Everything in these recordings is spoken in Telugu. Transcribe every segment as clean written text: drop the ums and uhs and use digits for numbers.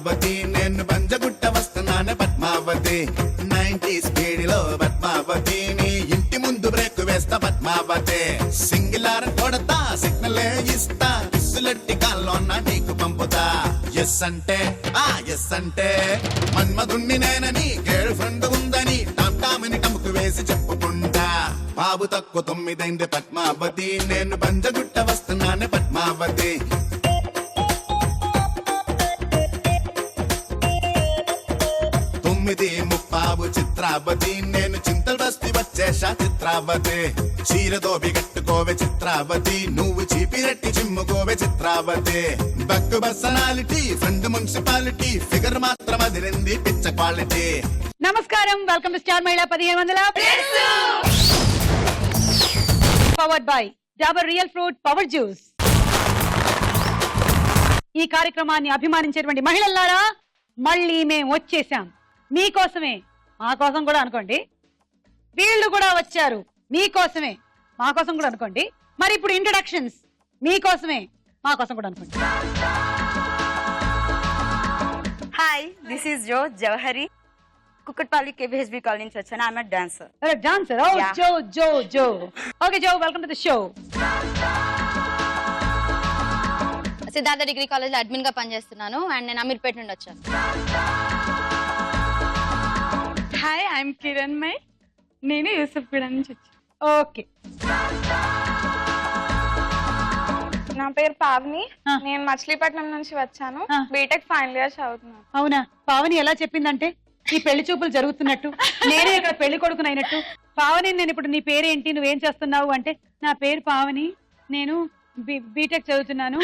పద్మావతి నేను బంజగుట్ట వస్తున్నాను పద్మావతి 90 స్పీడ్ లో పద్మావతి నీ ఇంటి ముందు బ్రేక్ వేస్తా పద్మావతి సింగిలార్ కొడతా సిగ్నల్ ఇస్తా కిస్సులెట్టి కాల్లోన నీకు పంపుతా ఎస్ అంటే ఎస్ అంటే మన్మధుణ్ణి నేనని గర్ల్ ఫ్రెండ్ ఉందని టామ్టామని టముకు వేసి చెప్పుకుంటా బాబు తక్కువ 9 పద్మావతి నేను బంజగుట్ట వస్తున్నాను పద్మావతి 9:30 చిత్రావతి నేను చింతల బస్తి వచ్చేశా చిత్రావతి చీరతో బిగట్టుకోవే చిత్రావతి నువ్వు చీపిరెట్టి చిమ్ముకోవే చిత్రావతి బక్కు పర్సనాలిటీ ఫ్రెండ్ మున్సిపాలిటీ ఫిగర్ మాత్రం అదిరింది పిచ్చ క్వాలిటీ. నమస్కారం, వెల్కమ్ టు స్టార్ మహిళా 1500 powered by Dabur real fruit power juice. ఈ కార్యక్రమాన్ని అభిమానించేటువంటి మహిళలారా మళ్ళీ మేము వచ్చేసాం మీకోసమే, మా కోసం కూడా అనుకోండి. వీళ్ళు కూడా వచ్చారు మీకోసమే, మా కోసం కూడా అనుకోండి. మరి ఇప్పుడు ఇంట్రడక్షన్స్ మీకోసమే, మా కోసం కూడా అనుకోండి. Hi, this is Jo Jawahari, Kukatpally KBHB colony నుంచి వచ్చాను. I'm dancer. Dancer? Oh Jo Jo Jo. Okay Jo, welcome to the show. Siddhartha degree college లో అడ్మిన్ గా పనిచేస్తున్నాను అండ్ నేను అమీర్పేట నుండి వచ్చాను. హాయ్, ఐఎమ్ కిరణ్ మై, నేను యూసఫ్గూడ నుంచి వచ్చాను. ఓకే, నా పేరు పావని, నేను మచిలీపట్నం నుంచి వచ్చాను. బీటెక్ ఫైనల్ ఇయర్ చదువుతున్నాను. అవునా? పావని ఎలా చెప్పిందంటే ఈ పెళ్లి చూపులు జరుగుతున్నట్టు, నేనే ఇక్కడ పెళ్లి కొడుకుని అయినట్టు. పావని, నేను ఇప్పుడు నీ పేరేంటి, నువ్వేం చేస్తున్నావు అంటే, నా పేరు పావని, నేను బీటెక్ చదువుతున్నాను.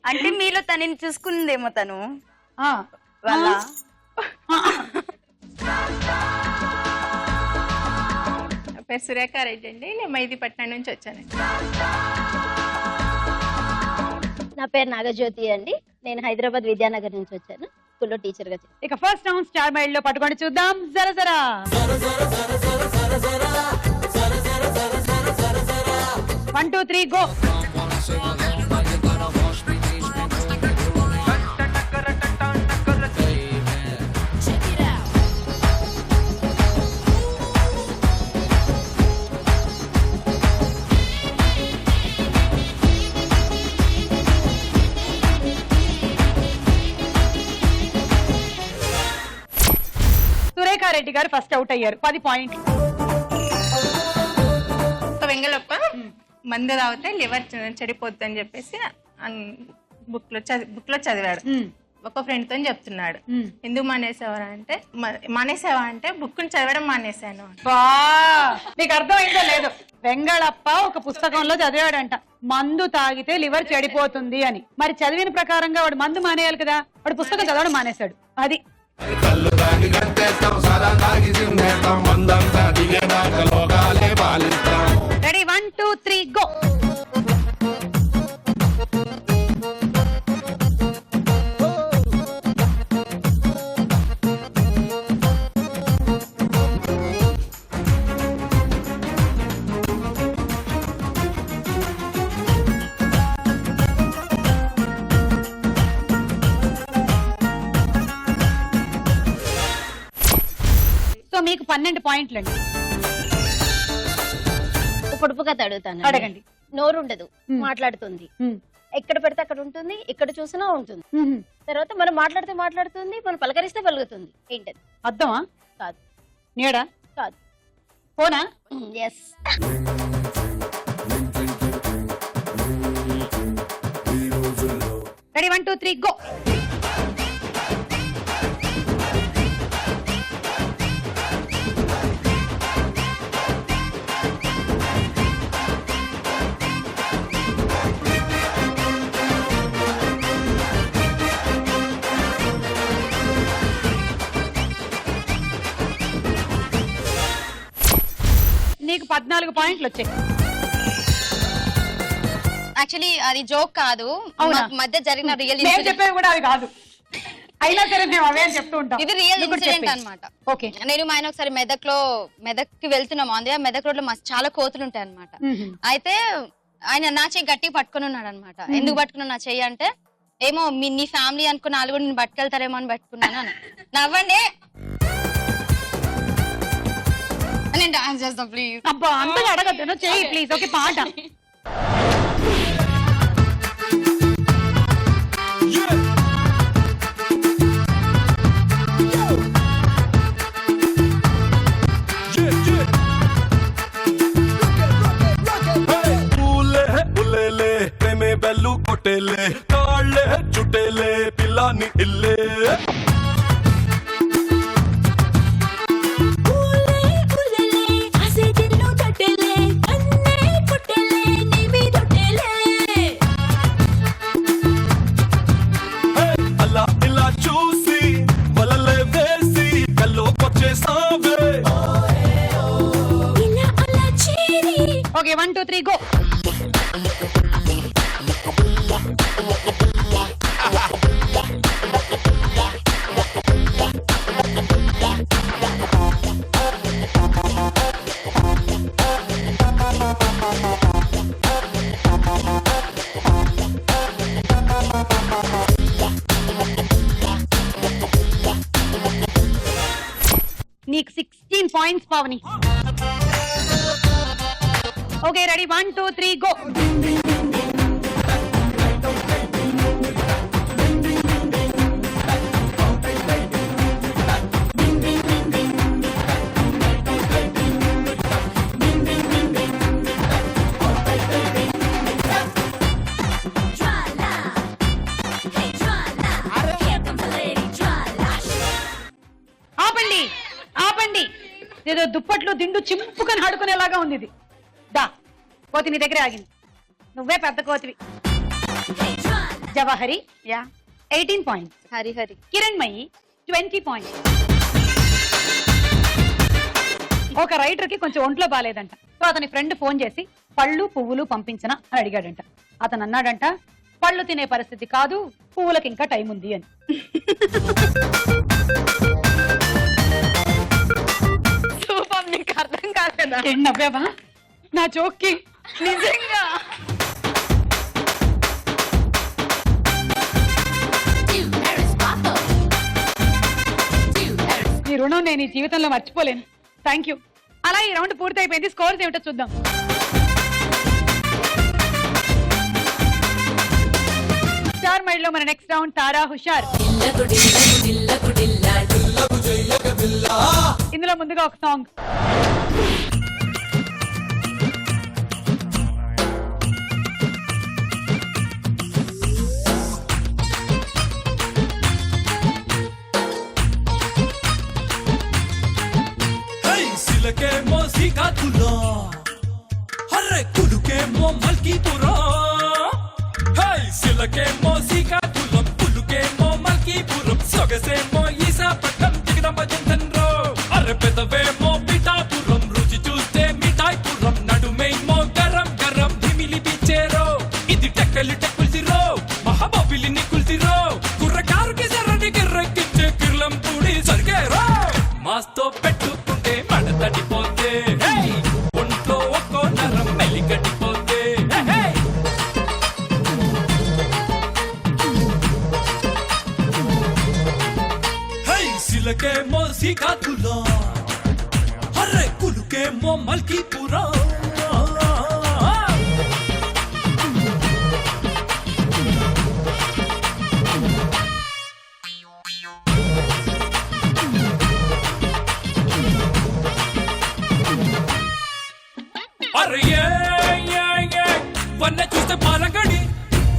అంటే మీలో తనని చూసుకుందేమో తను ఆ, వాళ్ళ. నా పేరు సురేఖ రెడ్డి అండి, నేను మైదీపట్నం నుంచి వచ్చాను. నా పేరు నాగజ్యోతి అండి, నేను హైదరాబాద్ విద్యానగర్ నుంచి వచ్చాను. స్కూల్లో టీచర్ గా. ఇక ఫస్ట్ రౌండ్ స్టార్ మైల్ లో పట్టుకొని చూద్దాం. జరా జరా 1 2 3 గో. సురేఖారెడ్డి గారు ఫస్ట్ అవుట్ అయ్యారు. 10 పాయింట్లు. వెంగళప్ప మందు తాగితే లివర్ చెడిపోద్ది అని చెప్పేసి బుక్ లో చదివాడు. ఒక ఫ్రెండ్ తో చెప్తున్నాడు. ఎందుకు మానేసావా అంటే బుక్ చదవడం మానేశాను. నీకు అర్థమైందో లేదు, వెంగళప్ప ఒక పుస్తకంలో చదివాడంట మందు తాగితే లివర్ చెడిపోతుంది అని. మరి చదివిన ప్రకారంగా వాడు మందు మానేయాలి కదా, వాడు పుస్తకం చదవడం మానేశాడు. అది రెడీ 1 2 3 గో. సో మీకు 12 పాయింట్లు అండి. పొడుపు కథ అడుగుతాను. అడగండి. నోరు ఉండదు, మాట్లాడుతుంది. ఎక్కడ పెడితే అక్కడ ఉంటుంది, ఎక్కడ చూసినా ఉంటుంది. తర్వాత మనం మాట్లాడుతుంది, మనం పలకరిస్తే పలుకుతుంది. ఏంటది? అర్థమా? కాదు. నీడా? కాదు. ఫోనా? ఎస్. Ready 1 2 3 go. నీకు 14 పాయింట్లు వచ్చాయి. యాక్చువల్లీ అది జోక్ కాదు, మధ్య జరిగిన రియల్ నేను చెప్పేది కూడా అది కాదు, అయినా సరే మేము అవే అని చెప్తూ ఉంటాం. ఇది రియల్ ఇన్సిడెంట్ అన్నమాట. ఓకే, నేను మా ఆయన ఒకసారి మెదక్కి వెళ్తున్నాము. అందుకే మెదక్ రోడ్ లో చాలా కోతులు ఉంటాయి అనమాట. అయితే ఆయన నా చెయ్యి గట్టిగా పట్టుకుని ఉన్నాడు అనమాట. ఎందుకు పట్టుకున్నా నా చెయ్యి అంటే, ఏమో నీ ఫ్యామిలీ అనుకున్న వాళ్ళు కూడా నేను పట్టుకెళ్తారేమో అని పట్టుకున్నాను అని. నవ్వండి, నేను డాన్స్ చేస్తా ప్లీజ్. అబ్బా అంతగా అడగద్దు, చెయ్యి ప్లీజ్. ఓకే పాట. బెల్లు కొట్టేలే కాళ్ళే చుట్టేలే పిల్లాని ఇల్లే అలా ఇలా చూసి వలలే వేసి కల్లోకొచ్చేసావే. Okay 1 2 3 go. నీకు 16 points Pavani. Okay ready 1 2 3 go. ఆపండి ఆపండి, ఏదో దుప్పట్లు దిండు చింపుకొని ఆడుకునేలాగా ఉంది ఇది. దా కోతి నీ దగ్గరే ఆగింది, నువ్వే పెద్ద కోతివి. Jawahari yeah 18 points, Hari Kiranmayi 20 points. ఒక రైటర్ కి కొంచెం ఒంట్లో బాలేదంట, సో అతని ఫ్రెండ్ ఫోన్ చేసి పళ్ళు పువ్వులు పంపించనా అని అడిగాడంట. అతను అన్నాడంట పళ్ళు తినే పరిస్థితి కాదు, పువ్వులకి ఇంకా టైం ఉంది అని. సూపర్, నీకు అర్థం కాలేదా? నవ్వావా నా జోక్కి? నిజంగా నీ రుణం నేను ఈ జీవితంలో మర్చిపోలేను. Thank you. అలా ఈ రౌండ్ పూర్తి అయిపోయింది. స్కోర్స్ ఏమిటో చూద్దాం. స్టార్ మైడ్ లో మన నెక్స్ట్ రౌండ్ తారా హుషార్. ఇందులో ముందుగా ఒక సాంగ్. సిలకేమో శ్రీకాకుళం, హర్రే కులుకేమో మల్కీపురం. సిలకేమో శ్రీకాకుళం, కులుకేమో మల్కీపురం, సొగసేమో ఈశాపట్నం, దిగదమ్మ జంతన్రో. అర్రె పెదవేమో పిఠాపురం, రుచి చూస్తే మిఠాయిపురం, నడుమేమో గరం గరం ధిమిలి బిచ్చేరో. ఇది టెక్కలి టెక్కుల్సిరో, మహాబాబిలిని కుల్సిరో, కుర్రకారుకి సరని గిర్రెక్కిచ్చే కిర్లం పూడి సరిగేరో. మాస్తో పెట్టుకుంటే మడతడిపోతే, ఒంట్లో ఒక్కో నరం మెలికడిపోతే. సిలకేమో శ్రీకాకుళం, హర్రే కులుకేమో మల్కీపురం. వన్న చూస్తే పాలంగడి,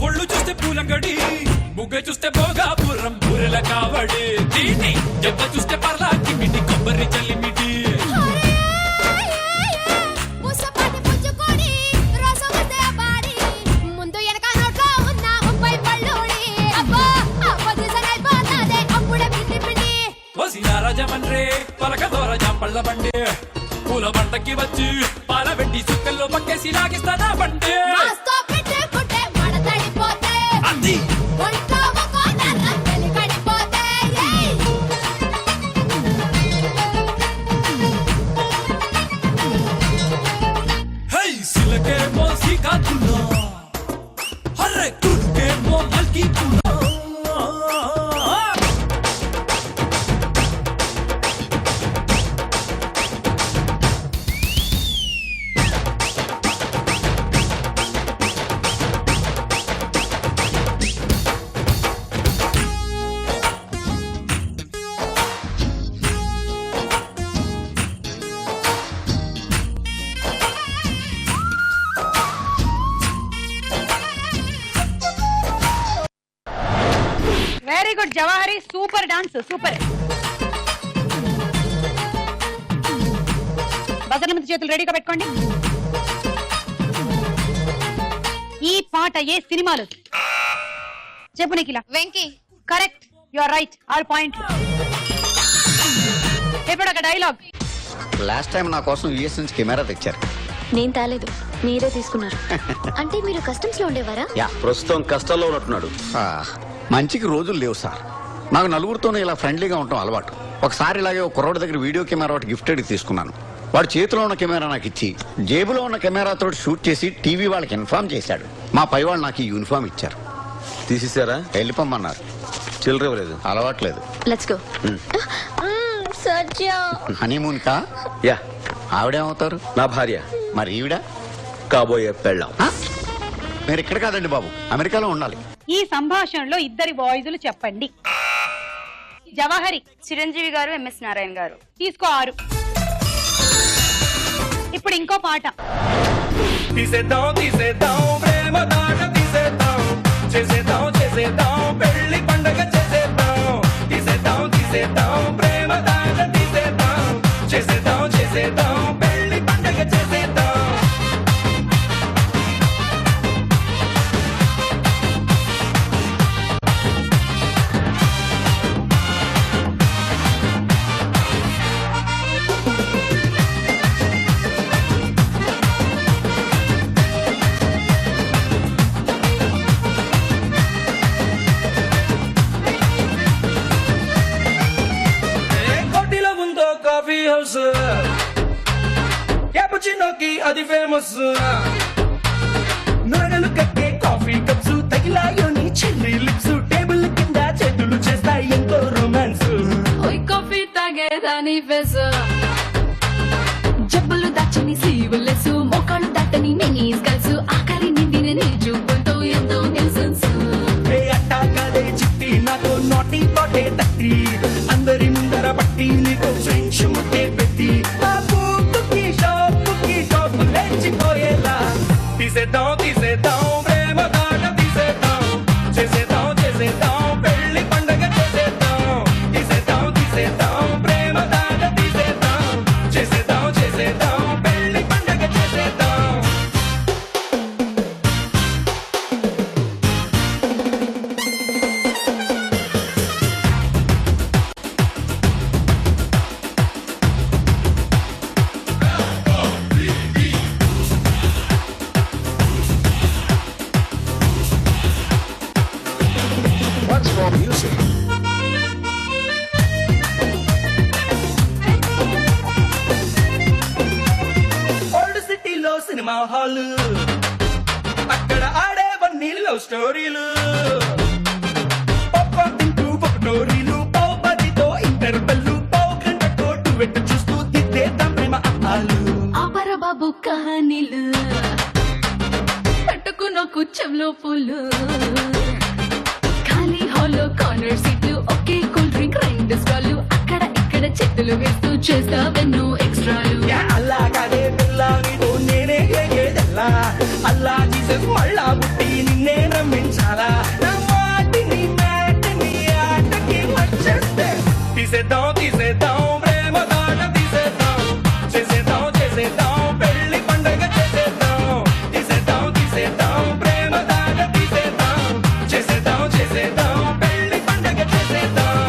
ఒళ్ళు చూస్తే పూలంగడి, ముగ్గ చూస్తే భోగాపురం బూరెల కావడి, దీని జబ్బ చూస్తే పర్లాకి మిటి కొబ్బరి చల్లిమిటి. రాజమన్రే పలక దోర జాంపళ్ళ బండి, పూల బంటకి వచ్చి పాల వెండి సుక్కల్లో పక్కేసి లాగిస్తానా బండి. అది సిలకేమో శ్రీకాకుళం, హర్రే కులుకేమో Malkipuram. Very good Jawahari, super dance, super. బజర్ల మీద చేతులు రెడీగా పెట్టుకోండి. ఈ పాట ఏ సినిమాలో? చెప్పు Nikhila. Venky. Correct, you are right, 6 పాయింట్లు. ఇప్పుడు ఒక డైలాగ్. లాస్ట్ టైం నా కోసం యూఎస్ నుంచి కెమెరా తెచ్చారు. నేను తాలేదు, మీరే తీసుకున్నారు. అంటే మీరు కస్టమ్స్ లో ఉండేవారా? యా, ప్రస్తుతం కష్టాల్లో ఉన్నట్టున్నాడు. మంచికి రోజులు లేవు సార్. నాకు నలుగురితోనే ఇలా ఫ్రెండ్లీగా ఉండటం అలవాటు. ఒకసారి ఇలాగే ఒక కుర్రోడి దగ్గర వీడియో కెమెరా ఒకటి గిఫ్టెడ్ తీసుకున్నాను. వాడు చేతిలో ఉన్న కెమెరా నాకు ఇచ్చి జేబులో ఉన్న కెమెరాతో షూట్ చేసి టీవీ వాళ్ళకి ఇన్ఫార్మ్ చేశాడు. మా పై వాళ్ళు నాకు ఈ యూనిఫామ్ ఇచ్చారు. తీసేసారా? వెళ్ళిపోమన్నారు. చిల్లర ఇవ్వలేదు. అలవాట్లేదు. Let's go. సత్య హనీమూన్ కా? యా. ఆవిడేమవుతారు? నా భార్య. మరి ఈవిడ? కాబోయే పెళ్ళాం. మీరు ఇక్కడ కాదండి బాబు, అమెరికాలో ఉండాలి. ఈ సంభాషణలో ఇద్దరి వాయిస్లు చెప్పండి. జవాహరి. చిరంజీవి గారు, ఎంఎస్ నారాయణ గారు. తీసుకో 6. ఇప్పుడు ఇంకో పాట. తీసేద్దాం తీసేద్దాం ప్రేమ దాట తీసేద్దాం, చేసేద్దాం చేసేద్దాం పెళ్లి పండగ చేసేద్దాం. తీసేద్దాం తీసేద్దాం ప్రేమ దాట తీసేద్దాం, చేసేద్దాం చేసేద్దాం పెళ్లి పండగ చేసేద్దాం. కోటిలో ఉందో కాఫీ హౌస్, క్యాపుచినోకి అది ఫేమస్. నగలు కట్టే కాఫీ కప్స్, తగిలాయోని చెల్లి లిప్స్, టేబుల్ కింద చేతులు చేస్తాయి ఎంతో రొమాన్స్. కాఫీ తాగేదాని ఫెస్, జబ్బులు దాచని సీవులెస్, మోకాళ్ళు దాటని నెనీస్ గల్స్, ఆఖరి నిండిన నీ చూపులతో ఎంతో న్యూసెన్స్. అట్టా కాదే చిట్టి నాతో నోటి తోటే తట్టి, అందరి ముందర పట్టి నీకు ఫ్రెంచ్ ముద్దే పెట్టి, కి షాప్ లేచిపోయేలా. తీసేద్దాం తీసేద్దాం ప్రేమ దాట తీసేద్దాం, చేసేద్దాం చేసేద్దాం పెళ్లి పండగ చేసేద్దాం. తీసేద్దాం తీసేద్దాం ప్రేమ దాట తీసేద్దాం, చేసేద్దాం చేసేద్దాం పెళ్లి పండగ చేసేద్దాం. ఓల్డ్ సిటీలో సినిమా హాల్, అక్కడ ఆడేవన్నీ లవ్ స్టోరీలు. పాప్కార్న్ తింటూ పకోడీలు, పావు పదితో ఇంటర్వెల్లు, పావు గంటతో డువెట్ చూస్తూ తిట్టేద్దాం ప్రేమ అమ్మాలు. ఆపర బాబు కహానీలు, పట్టుకున్న కుచ్చంలో పూలు, ఖాళీ హాల్లో కార్నర్ సీట్లు, ఒకే కూల్ డ్రింక్ 2 స్టాలు, అక్కడ ఇక్కడ చెట్టులు వేస్తూ చేస్తావెన్నో ఎక్స్ట్రాలు. అల్లా కాదే పిల్ల నీతో నేనే ఏదెల్లా, అల్లా జీసస్ మళ్ళా పుట్టి నిన్నే నమ్మించాలా. నా మాటిని మ్యాటిని ఆటకి వచ్చేస్తే, తీసేద్దాం తీసేద్దాం ప్రేమ దాట తీసేద్దాం, చేసేద్దాం చేసేద్దాం పెళ్లి పండగ చేసేద్దాం. తీసేద్దాం తీసేద్దాం ప్రేమ దాట తీసేద్దాం, చేసేద్దాం చేసేద్దాం పెళ్లి పండగ చేసేద్దాం.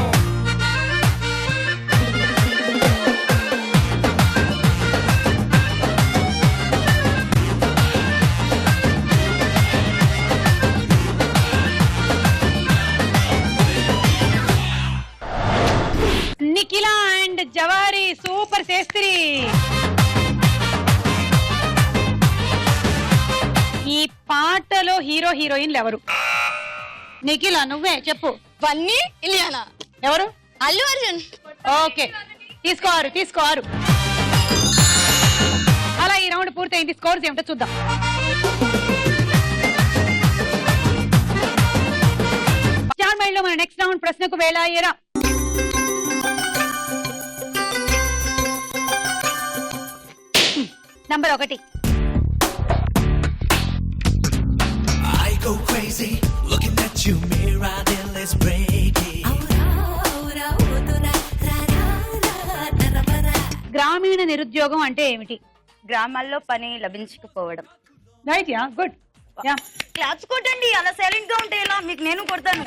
నిఖిల అండ్ జవాహరి, సూపర్ చేస్త్రి. ఈ పాటలో హీరో హీరోయిన్లు ఎవరు? నిఖిల నువ్వే చెప్పు. బన్నీ, ఇలియానా. ఎవరు? అల్లు అర్జున్. ఓకే, తీసుకోరు. అలా ఈ రౌండ్ పూర్తయింది. స్కోర్స్ ఏమిటో చూద్దాం. స్టార్ మైండ్ లో మన నెక్స్ట్ రౌండ్ ప్రశ్నకు వేళాయేరా. Number 1. I go crazy looking at you, mirror, then let's break it. గ్రామీణ నిరుద్యోగం అంటే ఏమిటి? గ్రామాల్లో పని లభించకపోవడం. Right, yeah, good. Yeah, claps కొట్టండి, అలా సైలెంట్ గా ఉంటే ఎలా? మీకు నేను కొడతాను.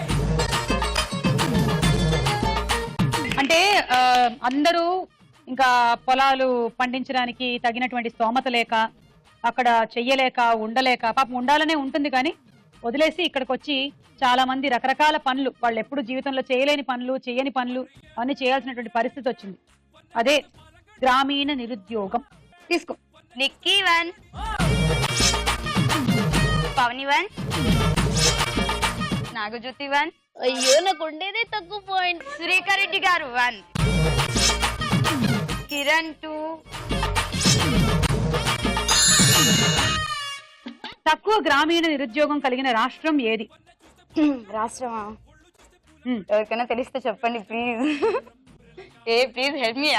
అంటే అందరూ ఇంకా పొలాలు పండించడానికి తగినటువంటి స్తోమత లేక, అక్కడ చెయ్యలేక, ఉండలేక, పాపం ఉండాలనే ఉంటుంది కానీ వదిలేసి ఇక్కడికి వచ్చి చాలా మంది రకరకాల పనులు, వాళ్ళు ఎప్పుడు జీవితంలో చేయలేని పనులు, చేయని పనులు అన్ని చేయాల్సినటువంటి పరిస్థితి వచ్చింది. అదే గ్రామీణ నిరుద్యోగం. తీసుకో. నిక్కీ 1, పవని 1, నాగజ్యోతి 1, అయ్యో నాకు ఉండేదే తక్కువ పాయింట్. సురేఖారెడ్డి గారు 1, కిరణ్ 2. తక్కువ గ్రామీణ నిరుద్యోగం కలిగిన రాష్ట్రం ఏది? రాష్ట్రమా? ఎవరికైనా తెలిస్తే చెప్పండి ప్లీజ్. Please help me.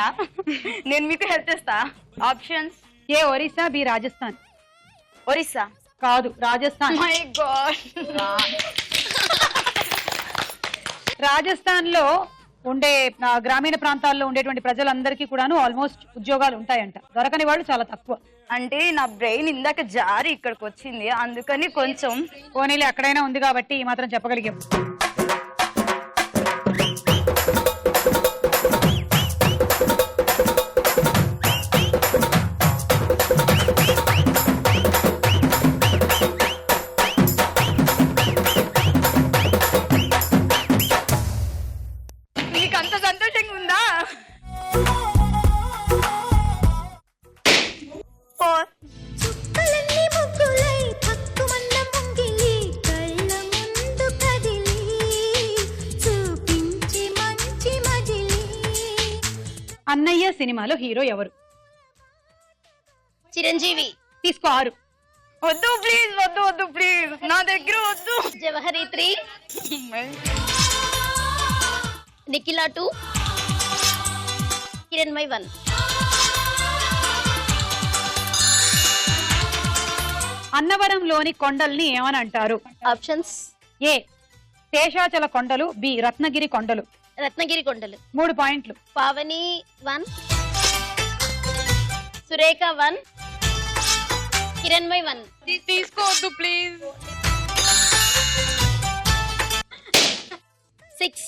నేను మీకు హెల్ప్ చేస్తా. ఆప్షన్స్: ఏ ఒరిస్సా, బి రాజస్థాన్. ఒరిస్సా కాదు, రాజస్థాన్. My God. రాజస్థాన్ లో ఉండే గ్రామీణ ప్రాంతాల్లో ఉండేటువంటి ప్రజలందరికీ కూడాను ఆల్మోస్ట్ ఉద్యోగాలు ఉంటాయంట. దొరకని వాళ్ళు చాలా తక్కువ. అంటే నా బ్రెయిన్ ఇందాక జారి ఇక్కడికి వచ్చింది, అందుకని కొంచెం. పోనీలే, అక్కడైనా ఉంది కాబట్టి ఈ మాత్రం చెప్పగలిగాం. నీకు అంత సంతోషంగా ఉందా? 4. అన్నయ్య సినిమాలో హీరో ఎవరు? చిరంజీవి. తీసుకో. 6. వద్దు ప్లీజ్, వద్దు వద్దు ప్లీజ్, నా దగ్గర వద్దు. జవహరి 3, నిఖిలా 2, కిరణ్మయ్ 1. అన్నవరంలోని కొండల్ని ఏమని అంటారు? ఆప్షన్స్: ఏ శేషాచల కొండలు, బి రత్నగిరి కొండలు. రత్నగిరి కొండలు. 3 పాయింట్లు. పావని 1, సురేఖ 1, కిరణ్మయ్ 1. తీసుకోవద్దు ప్లీజ్. 6.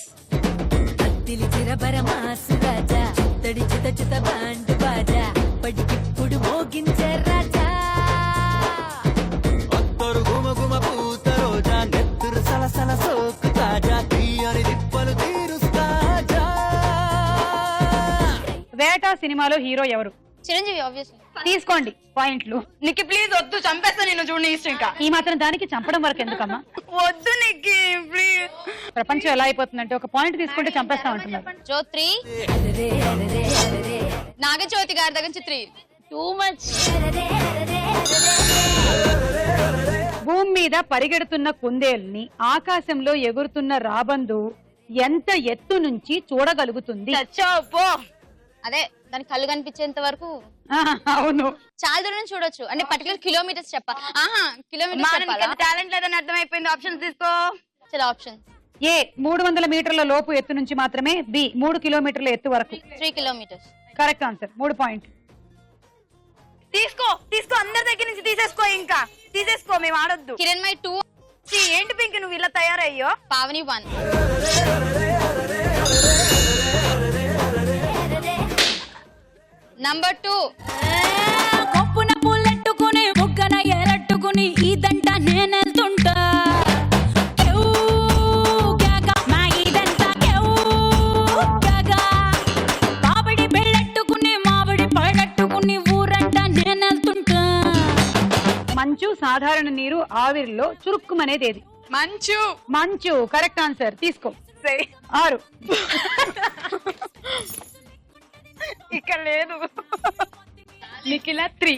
వేట సినిమాలో హీరో ఎవరు? చిరంజీవి ఆబ్వియస్లీ. తీసుకోండి పాయింట్లు. నిక్కి ప్లీజ్ వద్దు, చంపేస్తా నిన్ను. చూడండి ఇష్టం. ఇంకా ఈ మాత్రం దానికి చంపడం వరకు ఎందుకమ్మా? వద్దు నిక్కి ప్లీజ్. ప్రపంచం ఎలా అయిపోతుందంటే ఒక పాయింట్ తీసుకుంటే చంపేస్తా ఉంటున్నారు. జో 3, నాగజ్యోతి గారి దగ్గర నుంచి 3. Too much. భూమి మీద పరిగెడుతున్న కుందేల్ని ఆకాశంలో ఎగురుతున్న రాబందు ఎంత ఎత్తు నుంచి చూడగలుగుతుంది? చచ్చావు పో. అదే దాని కళ్ళు కనిపించేంత వరకు. అవును, చాలా దూరం చూడొచ్చు. అంటే పర్టికులర్ కిలోమీటర్స్ కిలోమీటర్స్. టాలెంట్ లేదని అర్థమైపోయింది. ఆప్షన్స్ తీసుకో. చలో ఆప్షన్: ఏ 300 మీటర్ల లోపు ఎత్తు నుంచి మాత్రమే, బి 3 కిలోమీటర్ల ఎత్తు వరకు. 3 kilometers. Correct answer. 3 పాయింట్లు. తీసుకో తీసుకో, అందరి దగ్గర నుంచి తీసేసుకో. ఇంకా తీసేసుకో, మేము ఆడొద్దు. కిరణ్మయ్ 2. ఏంటి పింక్ నువ్వు ఇలా తయారయ్యో? పావని 1. నంబర్ 2. కొప్పున పూలెట్టుకుని బుగ్గన ఎరట్టుకుని ఇదంట నేనెళ్తుంటా. మామిడి పెళ్ళెట్టుకుని మామిడి పళ్ళెట్టుకుని ఊరంట నేనెళ్తుంటా. మంచు సాధారణ నీరు, ఆవిరిలో చురుక్కుమనేది ఏది? మంచు. మంచు. Correct answer. తీసుకో. 6. ఇక్కడ లేదు. నిఖిల 3.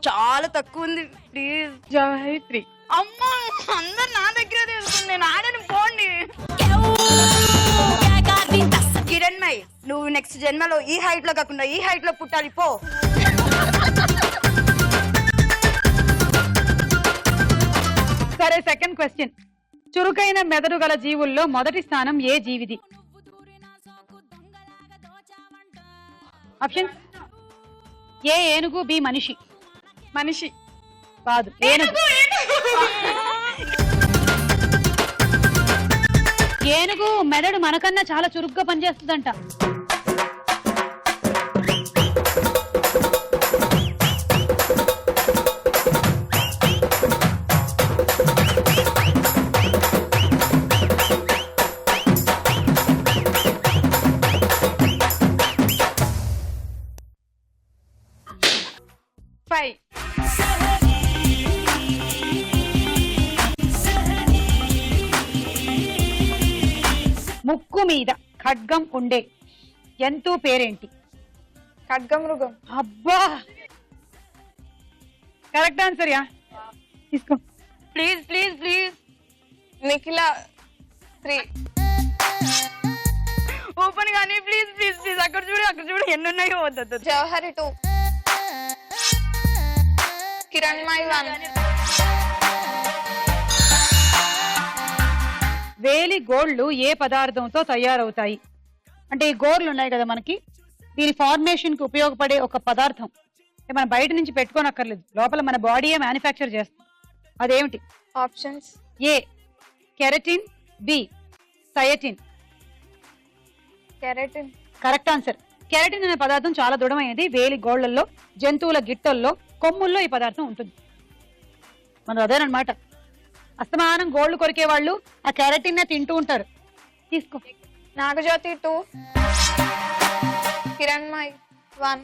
చాలా తక్కువ ఉంది ప్లీజ్. జవహరి 3. అమ్మా, అందరు నా దగ్గర తెలుస్తుంది. నేను ఆడని పోండి. కిరణ్మయ్, నువ్వు నెక్స్ట్ జన్మలో ఈ హైట్ లో కాకుండా ఈ హైట్ లో పుట్టాలి. పో. సరే, సెకండ్ క్వశ్చన్. చురుకైన మెదడు గల జీవుల్లో మొదటి స్థానం ఏ జీవిది? ఆప్షన్ ఏ ఏనుగు, బి మనిషి. మనిషి కాదు, ఏనుగు. ఏనుగు మెదడు మనకన్నా చాలా చురుగ్గా పనిచేస్తుందంట. ఫైవ్ ముక్కు మీద ఖడ్గం ఉండే జంతువు పేరేంటి? ఖడ్గమృగం. అబ్బా కరెక్ట్ ఆన్సర్ యా. తీసుకో. Please please please. Nikhila 3. Open కానీ ప్లీజ్ ప్లీజ్ ప్లీజ్. అక్కడ చూడు ఎన్ని ఉన్నాయో. వద్దు. జవహరి 2. కిరణ్మయి 1. వేలి గోళ్లు ఏ పదార్థంతో తయారవుతాయి? అంటే ఈ గోర్లు ఉన్నాయి కదా మనకి, దీని ఫార్మేషన్ కి ఉపయోగపడే ఒక పదార్థం మనం బయట నుంచి పెట్టుకోనక్కర్లేదు, లోపల మన బాడీయే మ్యానుఫ్యాక్చర్ చేస్తుంది. అదేమిటి? ఆప్షన్స్ ఏ కెరటిన్, బి సయటిన్. కెరటిన్. Correct answer. కెరటిన్ అనే పదార్థం చాలా దృఢమైనది. వేలి గోళ్లలో, జంతువుల గిట్టల్లో, కొమ్ముల్లో ఈ పదార్థం ఉంటుంది. మనం అదేనమాట, అస్తమానం గోళ్లు కొరికే వాళ్ళు ఆ కెరటిన్ తింటూ ఉంటారు. తీసుకో. నాగజ్యోతి 2. కిరణ్మయి 1.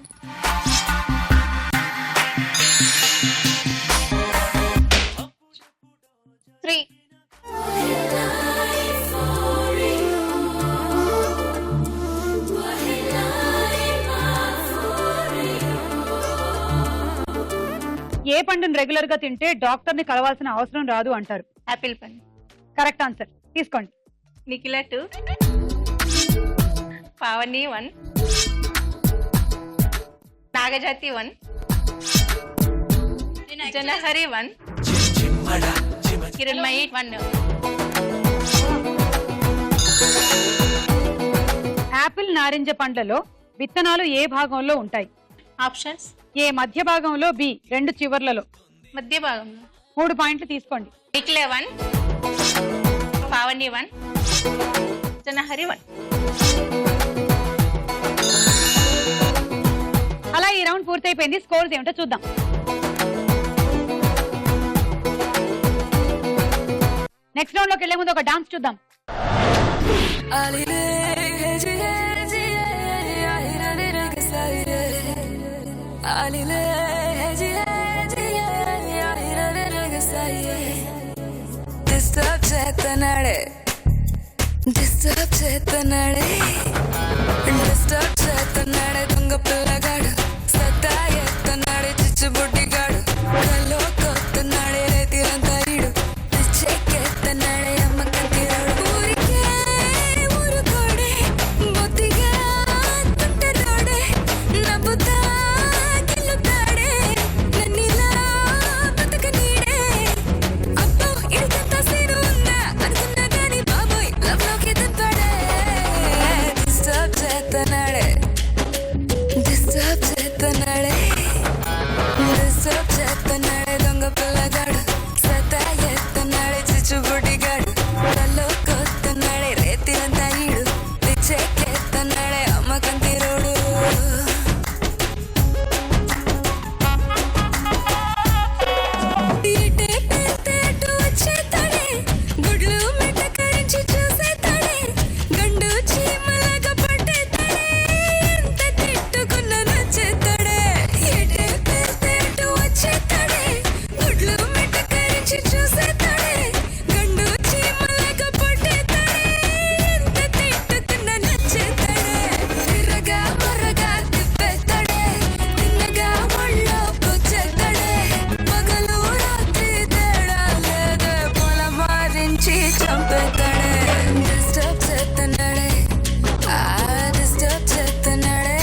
ఏ పండును రెగ్యులర్ గా తింటే డాక్టర్ ని కలవాల్సిన అవసరం రాదు అంటారు? యాపిల్ పండు. Correct answer. తీసుకోండి. నిఖిల 2. పావని 1. నాగజాతి 1. జనహరి 1. కిరణ్మయి 1. యాపిల్, నారింజ పండ్లలో విత్తనాలు ఏ భాగంలో ఉంటాయి? ఆప్షన్స్ ఏ మధ్య భాగంలో, బి రెండు చివర్లలో. మధ్య భాగంలో. 3 పాయింట్లు తీసుకోండి. నిఖిల 1. పావని 1. జనహరి 1. అలా ఈ రౌండ్ పూర్తయిపోయింది. స్కోర్స్ ఏమిటో చూద్దాం. నెక్స్ట్ రౌండ్ లోకి వెళ్లే ముందు ఒక డాన్స్ చూద్దాం. డిస్టర్బ్ చేస్తున్నాడే దొంగ పిల్లగాడు, సత్తా ఎత్తన్నాడే చిచ్చుబుడ్డిగాడు, కల్లో కొత్తన్నాడే రేతిరంతా ఈడు, పిచ్చెక్కెత్తన్నాడే అమ్మ కత్తిరాడు. ఊరికే ఊరుకోడే బొత్తిగా తుంటరోడే, నవ్వుతా గిల్లుతాడే నన్నిలా బతకనీడే. అబ్బో ఇడికంత సీను ఉందా అనుకున్నా గాని బాబోయ్ లవ్ లోకి దింపాడే. డిస్టర్బ్ చేస్తున్నాడే దొంగ పిల్లగాడు, సత్తా ఎత్తన్నాడే చిచ్చుబుడ్డిగాడు, కల్లో కొత్తన్నాడే రేతిరంతా ఈడు, పిచ్చెక్కెత్తన్నాడే అమ్మ కంతిరోడు. ఇటే పెడితే అటు వచ్చేస్తాడే, గుడ్లు మెట్ట కరించి చూసేస్తాడే, గండు చీమలాగా పట్టేస్తాడే, ఎంత తిట్టుకున్న నచ్చేస్తాడే. ఇటే పెడితే అటు వచ్చేస్తాడే, గుడ్లు మెట్ట కరించి చూసేస్తాడే, గండు చీమలాగా పట్టేస్తాడే, ఎంత తిట్టుకున్న నచ్చేస్తాడే. తిరగా మరగా తిప్పేస్తాడే, తిన్నగా ఒళ్ళో కూర్చేస్తాడే, పగలు రాత్రి తేడా లేదే పొలమారించి చంపేస్తాడే. డిస్టర్బ్ చేస్తున్నాడే, డిస్టర్బ్ చేస్తున్నాడే.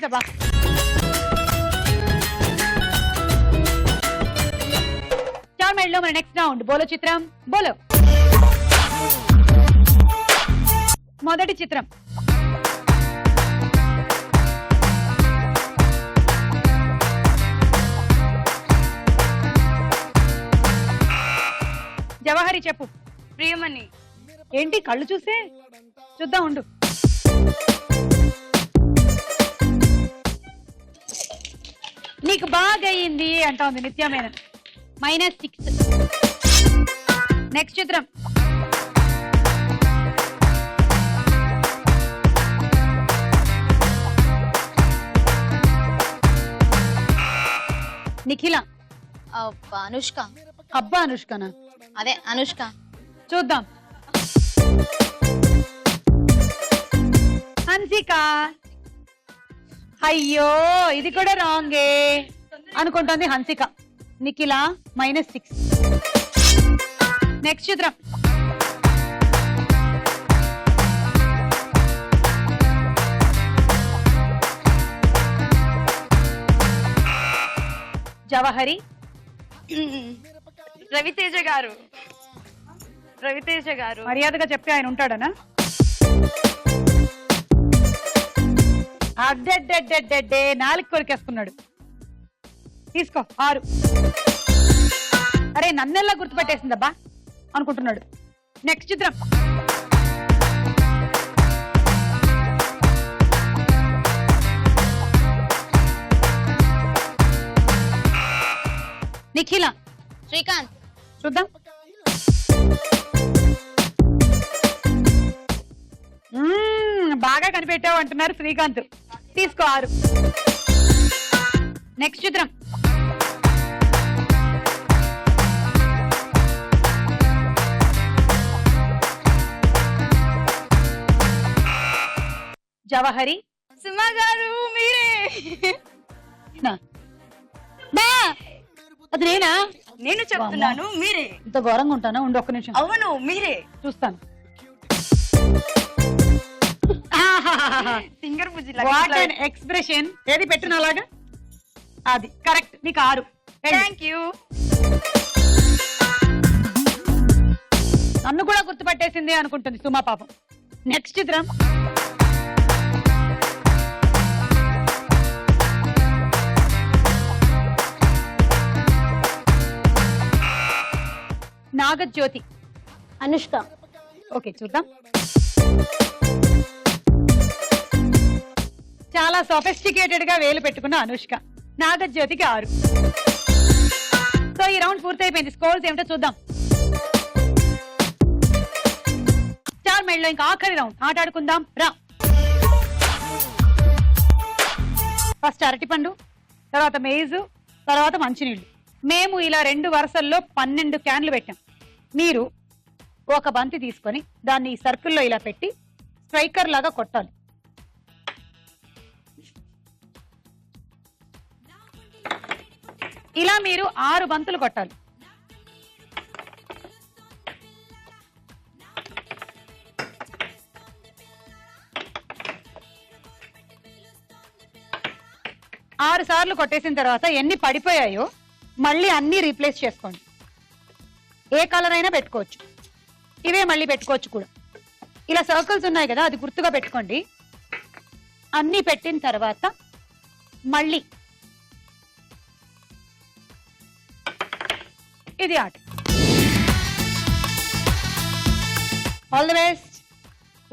కంగ్రాట్స్ అబ్బా. చార్మైడ్ లో మన నెక్స్ట్ రౌండ్ బోలో చిత్రం బోలో. మొదటి చిత్రం జవహరి చెప్పు. ప్రియమణి. ఏంటి కళ్ళు చూసే చూద్దాం ఉండు. నీకు బాగా అయ్యింది అంటా ఉంది నిత్యమైన. -6. నెక్స్ట్ చిత్రం నిఖిల. అనుష్క. అబ్బా అనుష్కనా? అదే అనుష్క. చూద్దాం. హన్సిక. అయ్యో ఇది కూడా రాంగే అనుకుంటుంది హన్సిక. నిఖిల -6. నెక్స్ట్ చిత్రం జవహరి. రవితేజ గారు. రవితేజ గారు. మర్యాదగా చెప్తే ఆయన ఉంటాడనా? అడ్డెడ్డెడ్డెడ్డే 4 కొరికేసుకున్నాడు. తీసుకో 6. అరే నన్నెల్లా గుర్తుపెట్టేసిందబ్బా అనుకుంటున్నాడు. నెక్స్ట్ చిత్రం నిఖిల. శ్రీకాంత్. చూద్దాం. బాగా కనిపెట్టావు అంటున్నారు శ్రీకాంత్. తీసుకో 6. నెక్స్ట్ చిత్రం జవహరి. సుమా గారు మీరే. అది నేనా? నేను చెప్తున్నాను మీరే. ఇంత ఘోరంగా ఉంటానా? ఉండు ఒక్క నిమిషం. అవును మీరే. చూస్తాను. Singer Bujji what an expression. ఏది పెట్టిన అలాగా? అది కరెక్ట్. నీకు 6. Thank you. నన్ను కూడా గుర్తుపట్టేసింది అనుకుంటుంది సుమా పాపం. నెక్స్ట్ చిత్రం నాగజ్యోతి. అనుష్క. ఓకే చూద్దాం. చాలా సొఫిస్టికేటెడ్ గా వేలు పెట్టుకున్న అనుష్క. నాగజ్యోతికి 6. సో ఈ రౌండ్ పూర్తయిపోయింది. స్కోర్స్ ఏమిటో చూద్దాం. చార్మైడ్ లో ఇంకా ఆఖరి రౌండ్ ఆటాడుకుందాం రా. ఫస్ట్ అరటిపండు, తర్వాత మేజు, తర్వాత మంచినీళ్లు. మేము ఇలా 2 వరుసల్లో 12 క్యాన్లు పెట్టాం. మీరు ఒక బంతి తీసుకొని దాన్ని ఈ సర్కిల్లో ఇలా పెట్టి స్ట్రైకర్ లాగా కొట్టాలి. ఇలా మీరు 6 బంతులు కొట్టాలి. ఆరు సార్లు కొట్టేసిన తర్వాత ఎన్ని పడిపోయాయో మళ్ళీ అన్ని రీప్లేస్ చేసుకోండి. ఏ కలర్ అయినా పెట్టుకోవచ్చు. ఇవే మళ్ళీ పెట్టుకోవచ్చు కూడా. ఇలా సర్కిల్స్ ఉన్నాయి కదా, అది గుర్తుగా పెట్టుకోండి. అన్ని పెట్టిన తర్వాత మళ్ళీ ఇది ఆట. All the best.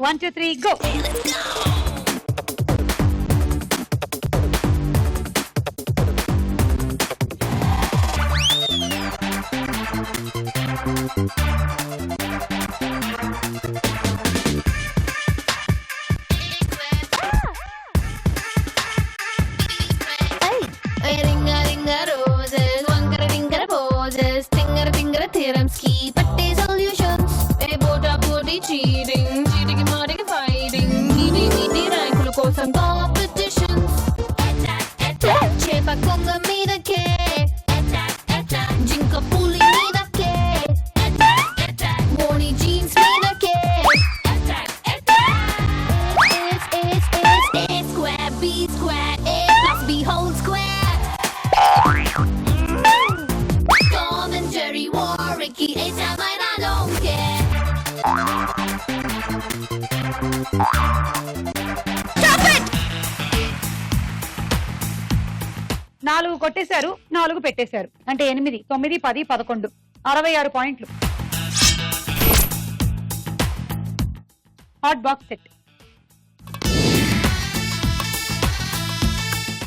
1 2 3 గో. కోసం కాంపిటీషన్స్ చేప కొంగ మీదకే జింక పులి మీదకే నాలుగు కొట్టేశారు, 4 పెట్టేశారు. అంటే 8, 9, 10, 11, 66 పాయింట్లు. Hot box set.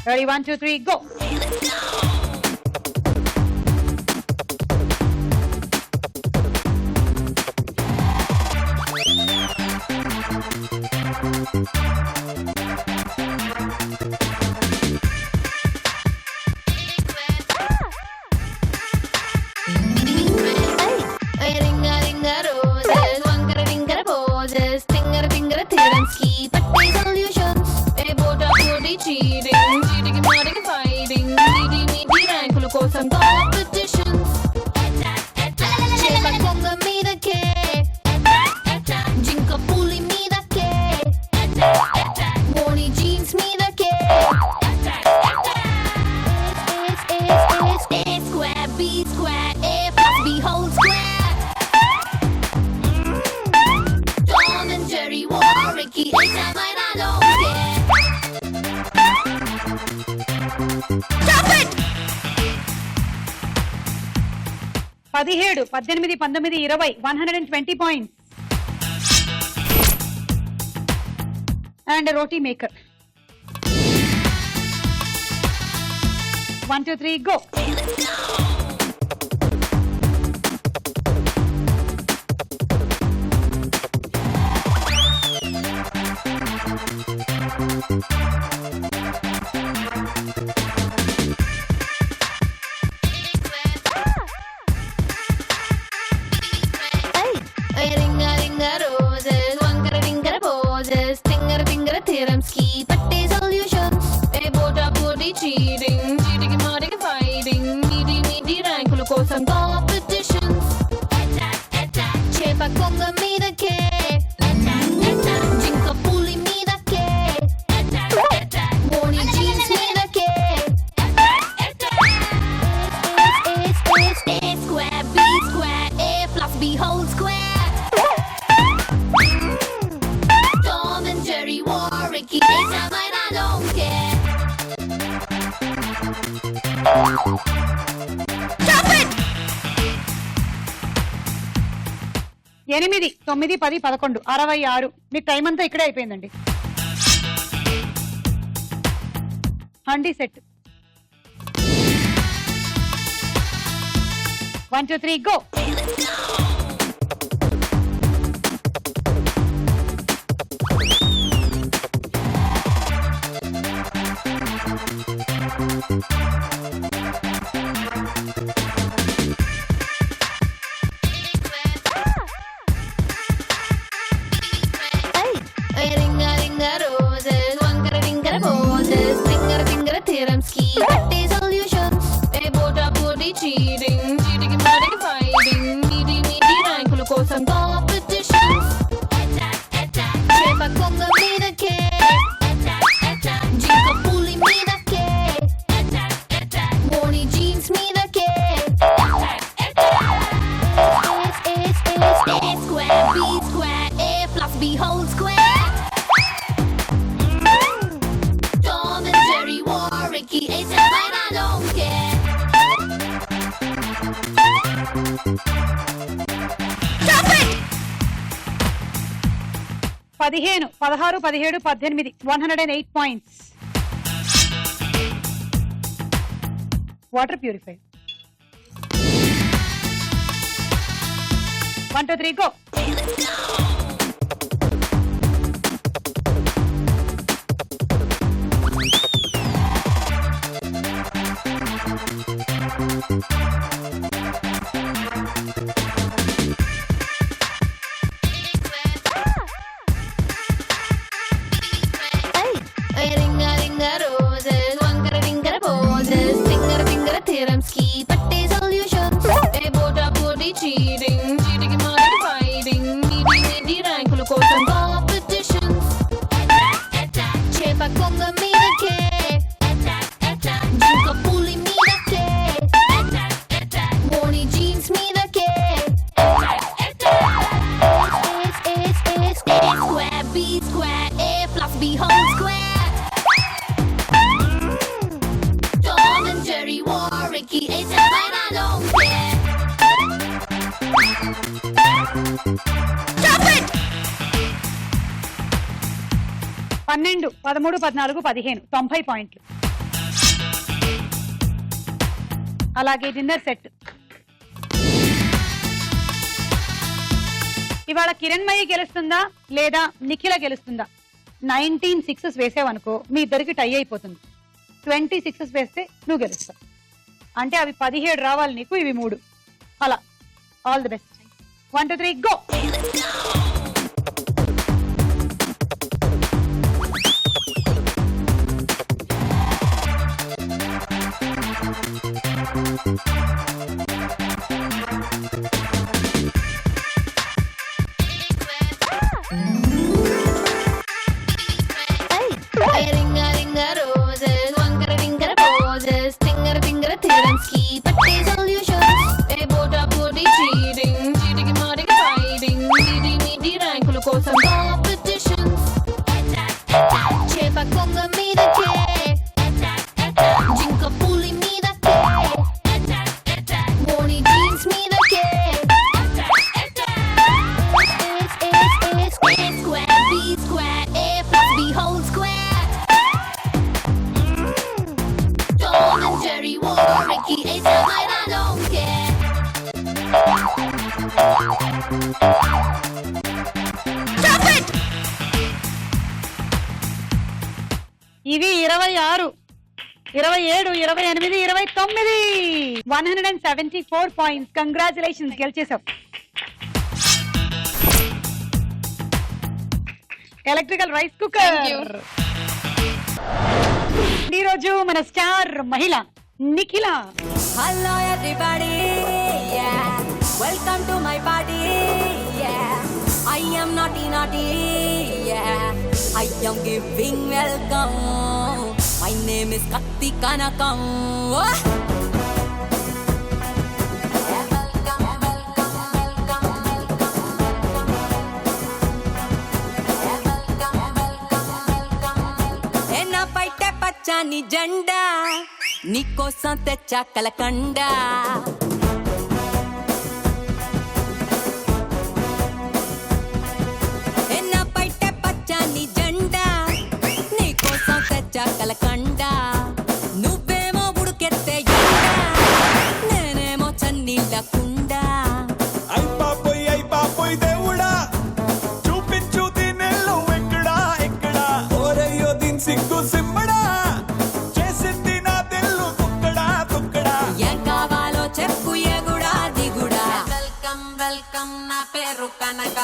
Ready 1 2 3 go. పదిహేడు, 18, 19, 20, 120 points. And a roti maker. 1 2 3 go. ఎనిమిది, 9, 10, 11, 66. మీకు టైం అంతా ఇక్కడే అయిపోయిందండి. హండీ సెట్. 1 2 3 గో. పదిహేను, 16, 17, 18, 108 points. Water purifier. 1 2 3 go. cheating, cheating, modifying, needy, పన్నెండు 13 14 15 90 పాయింట్లు. అలాగే డిన్నర్ సెట్. ఇవాళ కిరణ్మయి గెలుస్తుందా లేదా నిఖిల గెలుస్తుందా? 19 సిక్సెస్ వేసావనుకో మీ ఇద్దరికి టై అయిపోతుంది. 20 సిక్సెస్ వేస్తే నువ్వు గెలుస్తావు. అంటే అవి 17 రావాలి నీకు, ఇవి 3. అలా ఆల్ ది బెస్ట్. 1 2 3 గో. రింగ రింగ రోజెస్ వంకర టింకర పోజెస్ తింగర తింగర థియరమ్స్ కి పట్టే సొల్యూషన్స్ ఏ బోటా బోటి చీటింగ్ చీటికి మాటికి ఫైటింగ్ మీది మీది ర్యాంకుల కోసం కాంపిటీషన్స్ చేప కొంగ మీదకే జింక పులి మీదకే మోని జీన్స్ మీదకే square b square a plus b whole square Tom and Jerry war Ricky Ace and I don't care Stop it ఇవి 26 27 28 29 174 పాయింట్స్. కంగ్రాచులేషన్స్, గెలిచేసావు. Electrical rice cooker. ఈరోజు మన స్టార్ మహిళ Nikhila. Hello everybody, yeah. Welcome to my party, yeah. I am naughty, yeah. I am giving welcome. My name is Katti Kanakam. ఎన్న పైటే పచ్చని జెండా నీకోసం తెచ్చా కలకండ ఎన్న పైటే పచ్చని జెండా నీకోసం తెచ్చా కలకండ నువ్వేమో ఉడుకెత్తే నేనేమో చన్నీళ్ళ కుండ అయిపోయి దేవుడా చూపించు దీనెల్లో ఎక్కడా ఎక్కడా ఓరయ్యో దీని సిగ్గు సిమ్మడా చేసింది నా తెల్లు తుక్కడా తుక్కడా ఏం కావాలో చెప్పు ఎగుడా దిగుడా వెల్కమ్ వెల్కమ్ నా పేరు కనక